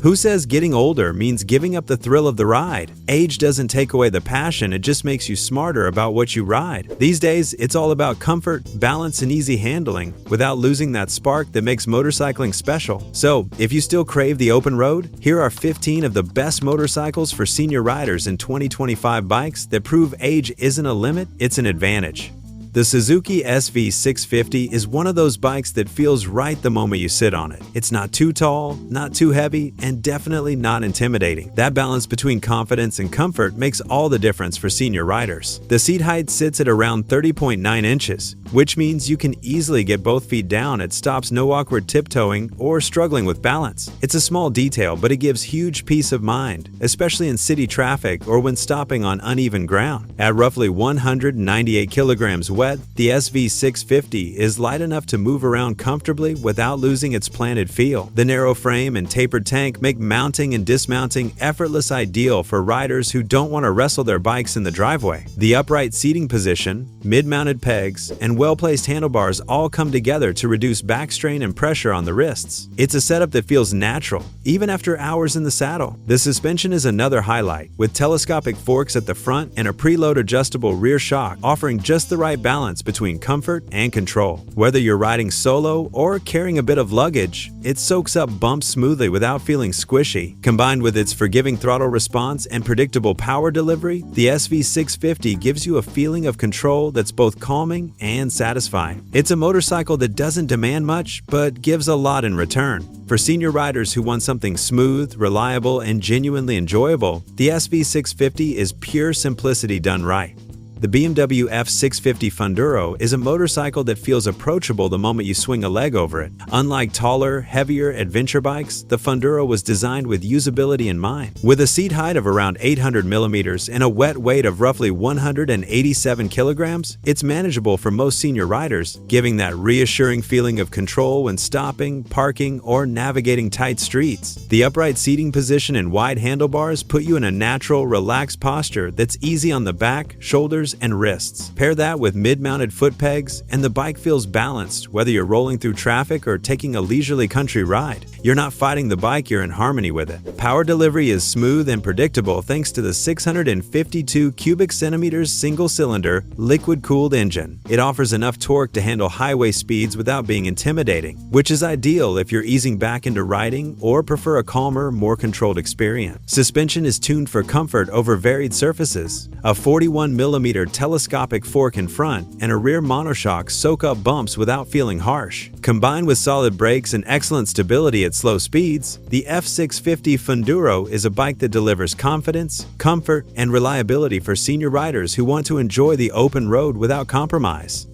Who says getting older means giving up the thrill of the ride? Age doesn't take away the passion, it just makes you smarter about what you ride. These days, it's all about comfort, balance, and easy handling without losing that spark that makes motorcycling special. So, if you still crave the open road, here are 15 of the best motorcycles for senior riders in 2025 bikes that prove age isn't a limit, it's an advantage. The Suzuki SV650 is one of those bikes that feels right the moment you sit on it. It's not too tall, not too heavy, and definitely not intimidating. That balance between confidence and comfort makes all the difference for senior riders. The seat height sits at around 30.9 inches, which means you can easily get both feet down. It stops no awkward tiptoeing or struggling with balance. It's a small detail, but it gives huge peace of mind, especially in city traffic or when stopping on uneven ground. At roughly 198 kilograms weight, the SV650 is light enough to move around comfortably without losing its planted feel. The narrow frame and tapered tank make mounting and dismounting effortless, ideal for riders who don't want to wrestle their bikes in the driveway. The upright seating position, mid-mounted pegs, and well-placed handlebars all come together to reduce back strain and pressure on the wrists. It's a setup that feels natural, even after hours in the saddle. The suspension is another highlight, with telescopic forks at the front and a preload adjustable rear shock, offering just the right balance between comfort and control. Whether you're riding solo or carrying a bit of luggage, it soaks up bumps smoothly without feeling squishy. Combined with its forgiving throttle response and predictable power delivery, the SV650 gives you a feeling of control that's both calming and satisfying. It's a motorcycle that doesn't demand much, but gives a lot in return. For senior riders who want something smooth, reliable, and genuinely enjoyable, the SV650 is pure simplicity done right. The BMW F650 Funduro is a motorcycle that feels approachable the moment you swing a leg over it. Unlike taller, heavier adventure bikes, the Funduro was designed with usability in mind. With a seat height of around 800 millimeters and a wet weight of roughly 187 kilograms, it's manageable for most senior riders, giving that reassuring feeling of control when stopping, parking, or navigating tight streets. The upright seating position and wide handlebars put you in a natural, relaxed posture that's easy on the back, shoulders, and wrists. Pair that with mid-mounted foot pegs, and the bike feels balanced whether you're rolling through traffic or taking a leisurely country ride. You're not fighting the bike, you're in harmony with it. Power delivery is smooth and predictable thanks to the 652 cubic centimeters single-cylinder, liquid-cooled engine. It offers enough torque to handle highway speeds without being intimidating, which is ideal if you're easing back into riding or prefer a calmer, more controlled experience. Suspension is tuned for comfort over varied surfaces. A 41mm telescopic fork in front and a rear monoshock soak up bumps without feeling harsh. Combined with solid brakes and excellent stability at slow speeds, the F650 Funduro is a bike that delivers confidence, comfort, and reliability for senior riders who want to enjoy the open road without compromise.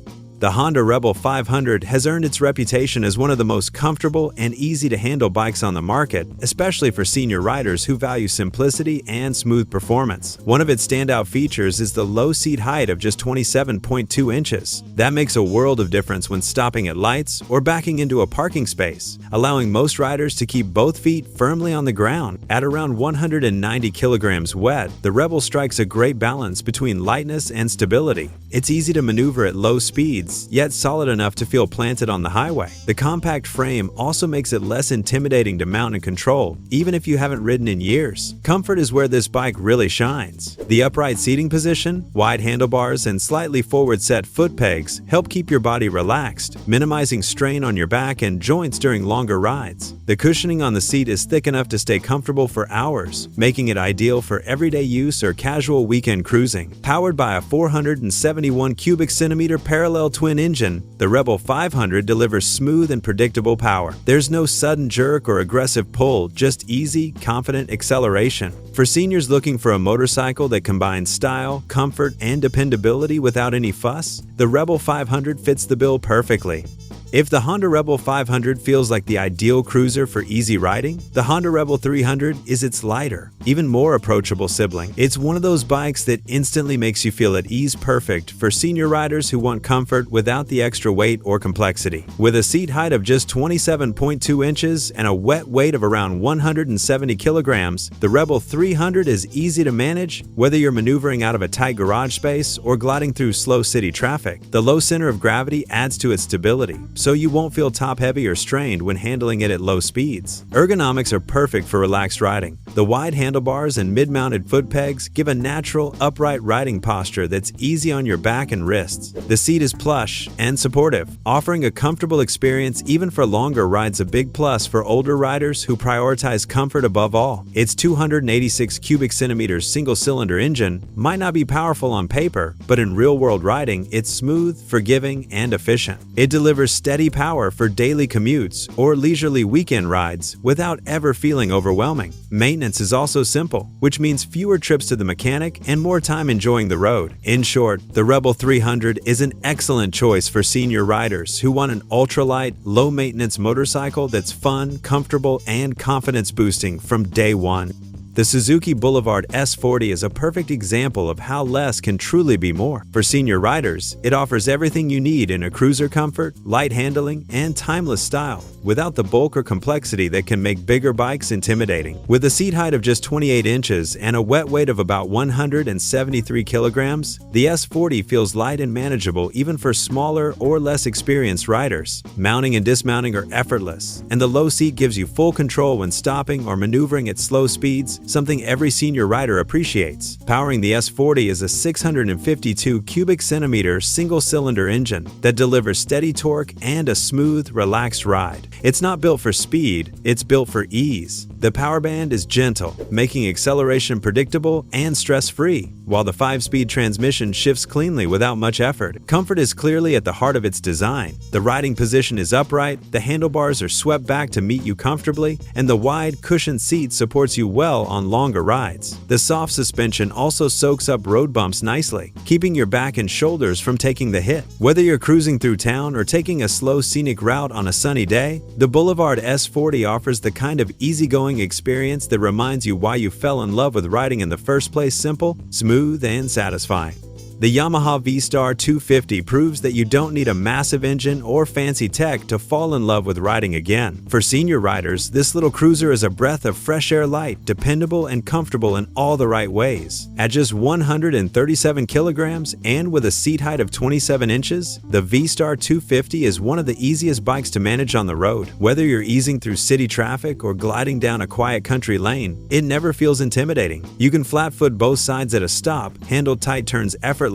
The Honda Rebel 500 has earned its reputation as one of the most comfortable and easy-to-handle bikes on the market, especially for senior riders who value simplicity and smooth performance. One of its standout features is the low seat height of just 27.2 inches. That makes a world of difference when stopping at lights or backing into a parking space, allowing most riders to keep both feet firmly on the ground. At around 190 kilograms wet, the Rebel strikes a great balance between lightness and stability. It's easy to maneuver at low speeds, yet solid enough to feel planted on the highway. The compact frame also makes it less intimidating to mount and control, even if you haven't ridden in years. Comfort is where this bike really shines. The upright seating position, wide handlebars, and slightly forward-set foot pegs help keep your body relaxed, minimizing strain on your back and joints during longer rides. The cushioning on the seat is thick enough to stay comfortable for hours, making it ideal for everyday use or casual weekend cruising. Powered by a 471 cubic centimeter parallel twin engine, the Rebel 500 delivers smooth and predictable power. There's no sudden jerk or aggressive pull, just easy, confident acceleration. For seniors looking for a motorcycle that combines style, comfort, and dependability without any fuss, the Rebel 500 fits the bill perfectly. If the Honda Rebel 500 feels like the ideal cruiser for easy riding, the Honda Rebel 300 is its lighter, even more approachable sibling. It's one of those bikes that instantly makes you feel at ease, perfect for senior riders who want comfort without the extra weight or complexity. With a seat height of just 27.2 inches and a wet weight of around 170 kilograms, the Rebel 300 is easy to manage whether you're maneuvering out of a tight garage space or gliding through slow city traffic. The low center of gravity adds to its stability, so you won't feel top-heavy or strained when handling it at low speeds. Ergonomics are perfect for relaxed riding. The wide handlebars and mid-mounted foot pegs give a natural, upright riding posture that's easy on your back and wrists. The seat is plush and supportive, offering a comfortable experience even for longer rides, a big plus for older riders who prioritize comfort above all. Its 286 cubic centimeters single-cylinder engine might not be powerful on paper, but in real-world riding, it's smooth, forgiving, and efficient. It delivers steady power for daily commutes or leisurely weekend rides without ever feeling overwhelming. Maintenance is also simple, which means fewer trips to the mechanic and more time enjoying the road. In short, the Rebel 300 is an excellent choice for senior riders who want an ultralight, low-maintenance motorcycle that's fun, comfortable, and confidence-boosting from day one. The Suzuki Boulevard S40 is a perfect example of how less can truly be more. For senior riders, it offers everything you need in a cruiser comfort, light handling, and timeless style, without the bulk or complexity that can make bigger bikes intimidating. With a seat height of just 28 inches and a wet weight of about 173 kilograms, the S40 feels light and manageable even for smaller or less experienced riders. Mounting and dismounting are effortless, and the low seat gives you full control when stopping or maneuvering at slow speeds, something every senior rider appreciates. Powering the S40 is a 652 cubic centimeter single-cylinder engine that delivers steady torque and a smooth, relaxed ride. It's not built for speed, it's built for ease. The power band is gentle, making acceleration predictable and stress-free, while the 5-speed transmission shifts cleanly without much effort. Comfort is clearly at the heart of its design. The riding position is upright, the handlebars are swept back to meet you comfortably, and the wide, cushioned seat supports you well on longer rides. The soft suspension also soaks up road bumps nicely, keeping your back and shoulders from taking the hit. Whether you're cruising through town or taking a slow scenic route on a sunny day, the Boulevard S40 offers the kind of easygoing experience that reminds you why you fell in love with riding in the first place: simple, smooth, and satisfying. The Yamaha V-Star 250 proves that you don't need a massive engine or fancy tech to fall in love with riding again. For senior riders, this little cruiser is a breath of fresh air, light, dependable, and comfortable in all the right ways. At just 137 kilograms and with a seat height of 27 inches, the V-Star 250 is one of the easiest bikes to manage on the road. Whether you're easing through city traffic or gliding down a quiet country lane, it never feels intimidating. You can flat-foot both sides at a stop, handle tight turns effortlessly,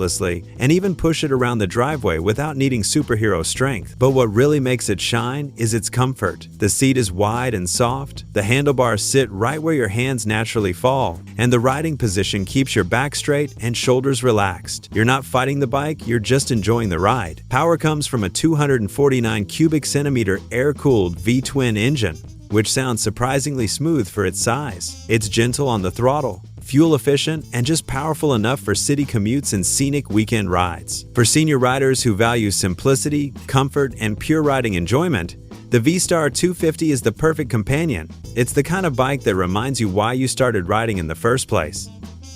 and even push it around the driveway without needing superhero strength. But what really makes it shine is its comfort. The seat is wide and soft, the handlebars sit right where your hands naturally fall, and the riding position keeps your back straight and shoulders relaxed. You're not fighting the bike, you're just enjoying the ride. Power comes from a 249 cubic centimeter air-cooled V-twin engine, which sounds surprisingly smooth for its size. It's gentle on the throttle, fuel efficient, and just powerful enough for city commutes and scenic weekend rides. For senior riders who value simplicity, comfort, and pure riding enjoyment, the V-Star 250 is the perfect companion. It's the kind of bike that reminds you why you started riding in the first place.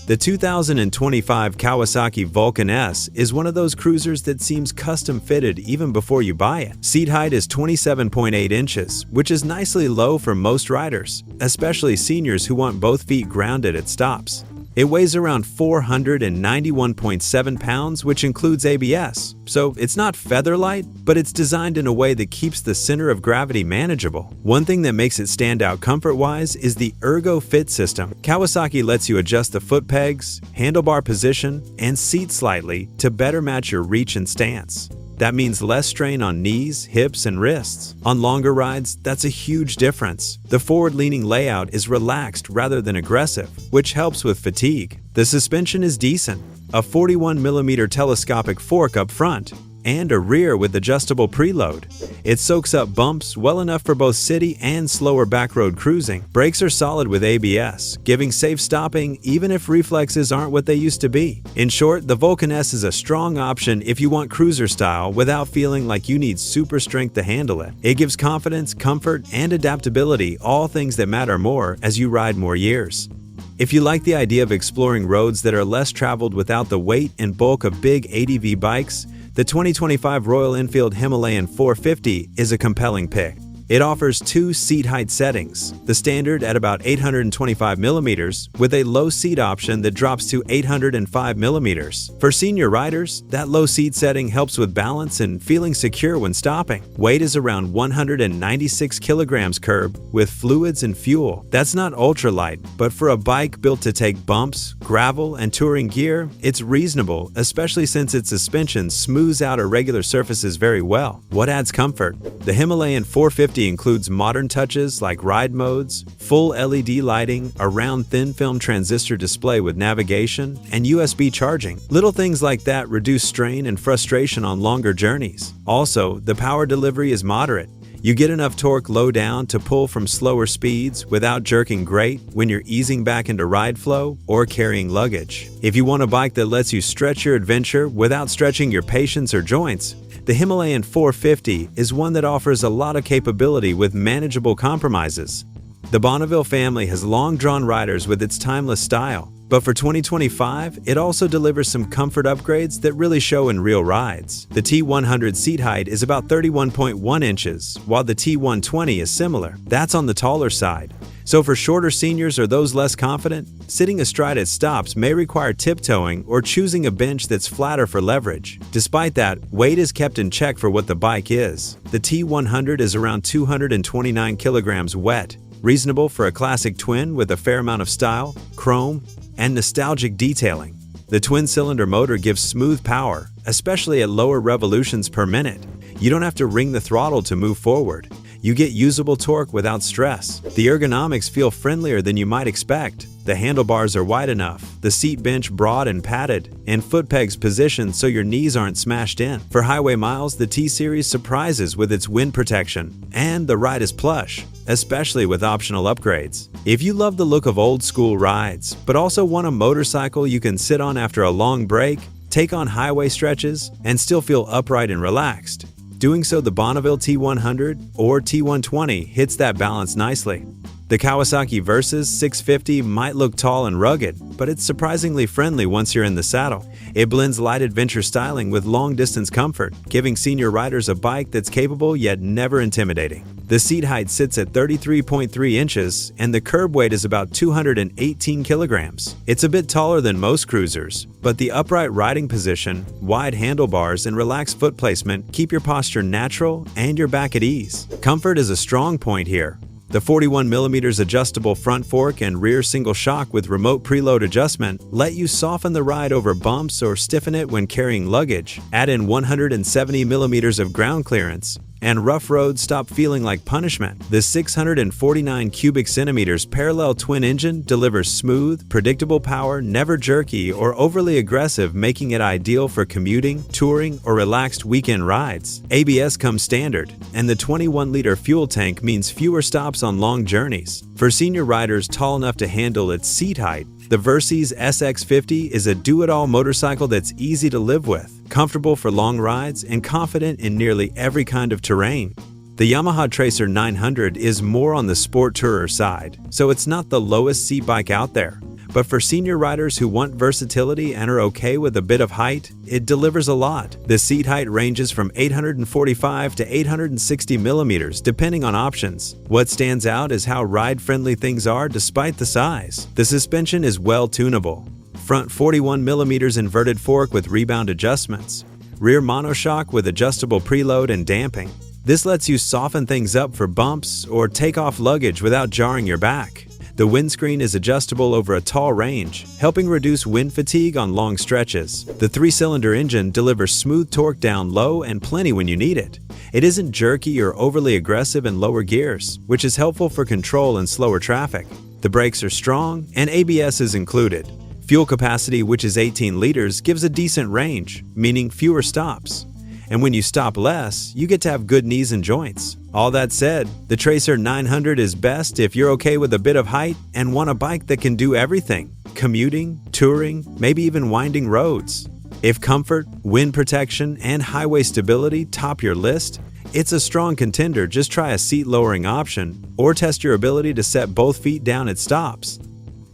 The 2025 Kawasaki Vulcan S is one of those cruisers that seems custom-fitted even before you buy it. Seat height is 27.8 inches, which is nicely low for most riders, especially seniors who want both feet grounded at stops. It weighs around 491.7 pounds, which includes ABS, so it's not feather light, but it's designed in a way that keeps the center of gravity manageable. One thing that makes it stand out comfort-wise is the Ergo Fit system. Kawasaki lets you adjust the foot pegs, handlebar position, and seat slightly to better match your reach and stance. That means less strain on knees, hips, and wrists. On longer rides, that's a huge difference. The forward-leaning layout is relaxed rather than aggressive, which helps with fatigue. The suspension is decent, a 41mm telescopic fork up front, and a rear with adjustable preload. It soaks up bumps well enough for both city and slower backroad cruising. Brakes are solid with ABS, giving safe stopping even if reflexes aren't what they used to be. In short, the Vulcan S is a strong option if you want cruiser style without feeling like you need super strength to handle it. It gives confidence, comfort, and adaptability, all things that matter more as you ride more years. If you like the idea of exploring roads that are less traveled without the weight and bulk of big ADV bikes, the 2025 Royal Enfield Himalayan 450 is a compelling pick. It offers two seat height settings, the standard at about 825 millimeters, with a low seat option that drops to 805 millimeters. For senior riders, that low seat setting helps with balance and feeling secure when stopping. Weight is around 196 kilograms curb with fluids and fuel. That's not ultralight, but for a bike built to take bumps, gravel, and touring gear, it's reasonable, especially since its suspension smooths out irregular surfaces very well. What adds comfort? The Himalayan 450 includes modern touches like ride modes, full LED lighting, a round thin film transistor display with navigation, and USB charging. Little things like that reduce strain and frustration on longer journeys. Also, the power delivery is moderate. You get enough torque low down to pull from slower speeds without jerking great when you're easing back into ride flow or carrying luggage. If you want a bike that lets you stretch your adventure without stretching your patience or joints, the Himalayan 450 is one that offers a lot of capability with manageable compromises. The Bonneville family has long drawn riders with its timeless style, but for 2025, it also delivers some comfort upgrades that really show in real rides. The T100 seat height is about 31.1 inches, while the T120 is similar. That's on the taller side. So for shorter seniors or those less confident, sitting astride at stops may require tiptoeing or choosing a bench that's flatter for leverage. Despite that, weight is kept in check for what the bike is. The T100 is around 229 kilograms wet, reasonable for a classic twin with a fair amount of style, chrome, and nostalgic detailing. The twin-cylinder motor gives smooth power, especially at lower revolutions per minute. You don't have to wring the throttle to move forward. You get usable torque without stress. The ergonomics feel friendlier than you might expect. The handlebars are wide enough, the seat bench broad and padded, and foot pegs positioned so your knees aren't smashed in. For highway miles, the T-Series surprises with its wind protection, and the ride is plush, especially with optional upgrades. If you love the look of old-school rides, but also want a motorcycle you can sit on after a long break, take on highway stretches, and still feel upright and relaxed, doing so the Bonneville T100 or T120 hits that balance nicely. The Kawasaki Versys 650 might look tall and rugged, but it's surprisingly friendly once you're in the saddle. It blends light adventure styling with long-distance comfort, giving senior riders a bike that's capable yet never intimidating. The seat height sits at 33.3 inches, and the curb weight is about 218 kilograms. It's a bit taller than most cruisers, but the upright riding position, wide handlebars, and relaxed foot placement keep your posture natural and your back at ease. Comfort is a strong point here. The 41mm adjustable front fork and rear single shock with remote preload adjustment let you soften the ride over bumps or stiffen it when carrying luggage. Add in 170mm of ground clearance, and rough roads stop feeling like punishment. The 649 cubic centimeters parallel twin engine delivers smooth, predictable power, never jerky or overly aggressive, making it ideal for commuting, touring, or relaxed weekend rides. ABS comes standard, and the 21-liter fuel tank means fewer stops on long journeys. For senior riders tall enough to handle its seat height, the Versys SX50 is a do-it-all motorcycle that's easy to live with, comfortable for long rides, and confident in nearly every kind of terrain. The Yamaha Tracer 900 is more on the sport tourer side, so it's not the lowest seat bike out there. But for senior riders who want versatility and are okay with a bit of height, it delivers a lot. The seat height ranges from 845 to 860 millimeters, depending on options. What stands out is how ride-friendly things are despite the size. The suspension is well tunable. Front 41mm inverted fork with rebound adjustments. Rear monoshock with adjustable preload and damping. This lets you soften things up for bumps or take off luggage without jarring your back. The windscreen is adjustable over a tall range, helping reduce wind fatigue on long stretches. The 3-cylinder engine delivers smooth torque down low and plenty when you need it. It isn't jerky or overly aggressive in lower gears, which is helpful for control in slower traffic. The brakes are strong, and ABS is included. Fuel capacity, which is 18 liters, gives a decent range, meaning fewer stops. And when you stop less, you get to have good knees and joints. All that said, the Tracer 900 is best if you're okay with a bit of height and want a bike that can do everything: commuting, touring, maybe even winding roads. If comfort, wind protection, and highway stability top your list, it's a strong contender. Just try a seat-lowering option or test your ability to set both feet down at stops.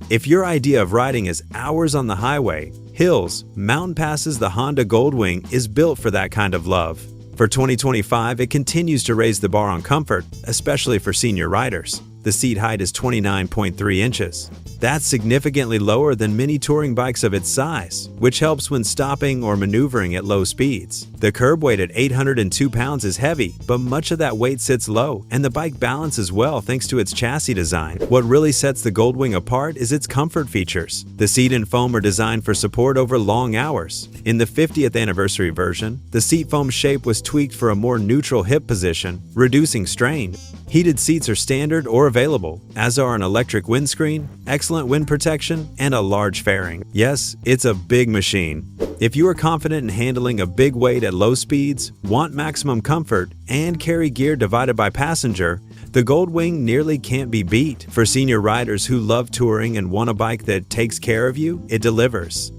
If your idea of riding is hours on the highway, hills, mountain passes, the Honda Goldwing is built for that kind of love. For 2025, it continues to raise the bar on comfort, especially for senior riders. The seat height is 29.3 inches. That's significantly lower than many touring bikes of its size, which helps when stopping or maneuvering at low speeds. The curb weight at 802 pounds is heavy, but much of that weight sits low, and the bike balances well thanks to its chassis design. What really sets the Goldwing apart is its comfort features. The seat and foam are designed for support over long hours. In the 50th anniversary version, the seat foam shape was tweaked for a more neutral hip position, reducing strain. Heated seats are standard or available, as are an electric windscreen, excellent wind protection, and a large fairing. Yes, it's a big machine. If you are confident in handling a big weight at low speeds, want maximum comfort, and carry gear divided by passenger, the Goldwing nearly can't be beat. For senior riders who love touring and want a bike that takes care of you, it delivers.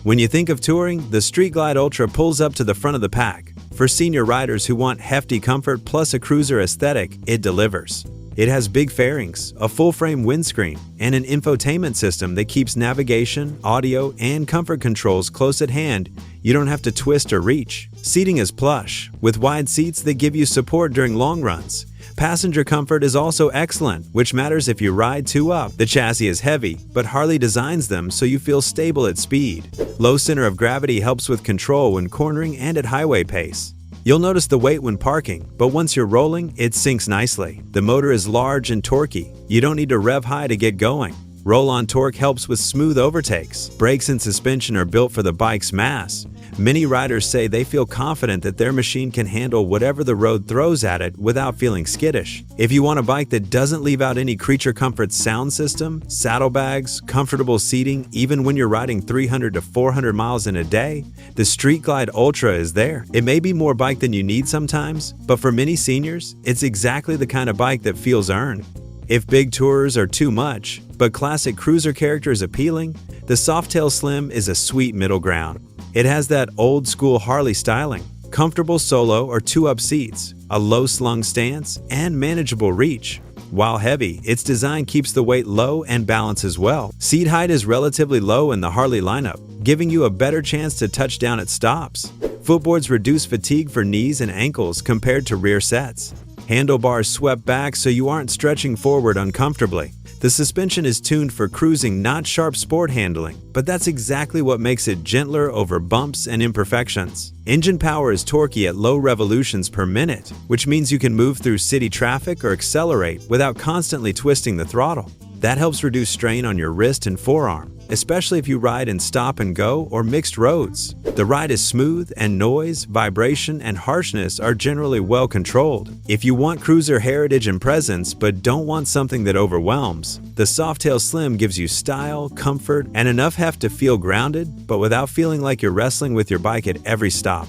When you think of touring, the Street Glide Ultra pulls up to the front of the pack. For senior riders who want hefty comfort plus a cruiser aesthetic, it delivers. It has big fairings, a full-frame windscreen, and an infotainment system that keeps navigation, audio, and comfort controls close at hand. You don't have to twist or reach. Seating is plush, with wide seats that give you support during long runs. Passenger comfort is also excellent, which matters if you ride two up. The chassis is heavy, but Harley designs them so you feel stable at speed. Low center of gravity helps with control when cornering and at highway pace. You'll notice the weight when parking, but once you're rolling, it sinks nicely. The motor is large and torquey. You don't need to rev high to get going. Roll-on torque helps with smooth overtakes. Brakes and suspension are built for the bike's mass. Many riders say they feel confident that their machine can handle whatever the road throws at it without feeling skittish. If you want a bike that doesn't leave out any Creature Comforts sound system, saddlebags, comfortable seating, even when you're riding 300 to 400 miles in a day, the Street Glide Ultra is there. It may be more bike than you need sometimes, but for many seniors, it's exactly the kind of bike that feels earned. If big tourers are too much, but classic cruiser character is appealing, the Softail Slim is a sweet middle ground. It has that old-school Harley styling, comfortable solo or two-up seats, a low-slung stance, and manageable reach. While heavy, its design keeps the weight low and balances well. Seat height is relatively low in the Harley lineup, giving you a better chance to touch down at stops. Footboards reduce fatigue for knees and ankles compared to rear sets. Handlebars swept back so you aren't stretching forward uncomfortably. The suspension is tuned for cruising, not sharp sport handling, but that's exactly what makes it gentler over bumps and imperfections. Engine power is torquey at low revolutions per minute, which means you can move through city traffic or accelerate without constantly twisting the throttle. That helps reduce strain on your wrist and forearm, especially if you ride in stop and go or mixed roads. The ride is smooth, and noise, vibration, and harshness are generally well controlled. If you want cruiser heritage and presence but don't want something that overwhelms, the Softail Slim gives you style, comfort, and enough heft to feel grounded, but without feeling like you're wrestling with your bike at every stop.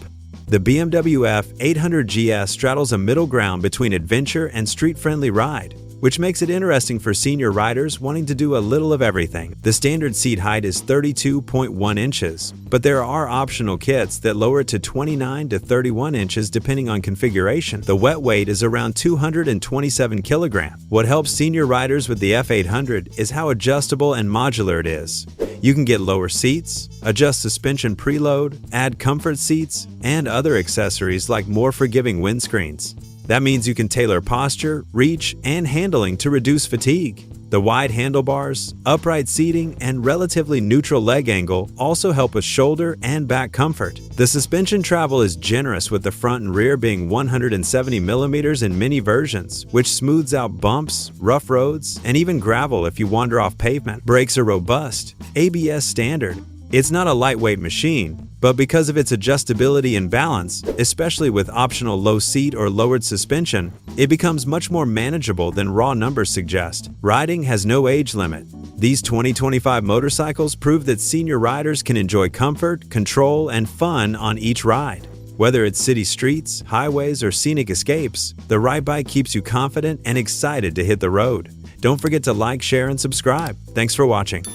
The BMW F800 GS straddles a middle ground between adventure and street-friendly ride, which makes it interesting for senior riders wanting to do a little of everything. The standard seat height is 32.1 inches, but there are optional kits that lower it to 29 to 31 inches depending on configuration. The wet weight is around 227 kilograms. What helps senior riders with the F800 is how adjustable and modular it is. You can get lower seats, adjust suspension preload, add comfort seats, and other accessories like more forgiving windscreens. That means you can tailor posture, reach, and handling to reduce fatigue. The wide handlebars, upright seating, and relatively neutral leg angle also help with shoulder and back comfort. The suspension travel is generous, with the front and rear being 170 millimeters in many versions, which smooths out bumps, rough roads, and even gravel if you wander off pavement. Brakes are robust, ABS standard. It's not a lightweight machine, but because of its adjustability and balance, especially with optional low seat or lowered suspension, it becomes much more manageable than raw numbers suggest. Riding has no age limit. These 2025 motorcycles prove that senior riders can enjoy comfort, control, and fun on each ride. Whether it's city streets, highways, or scenic escapes, the right bike keeps you confident and excited to hit the road. Don't forget to like, share, and subscribe. Thanks for watching.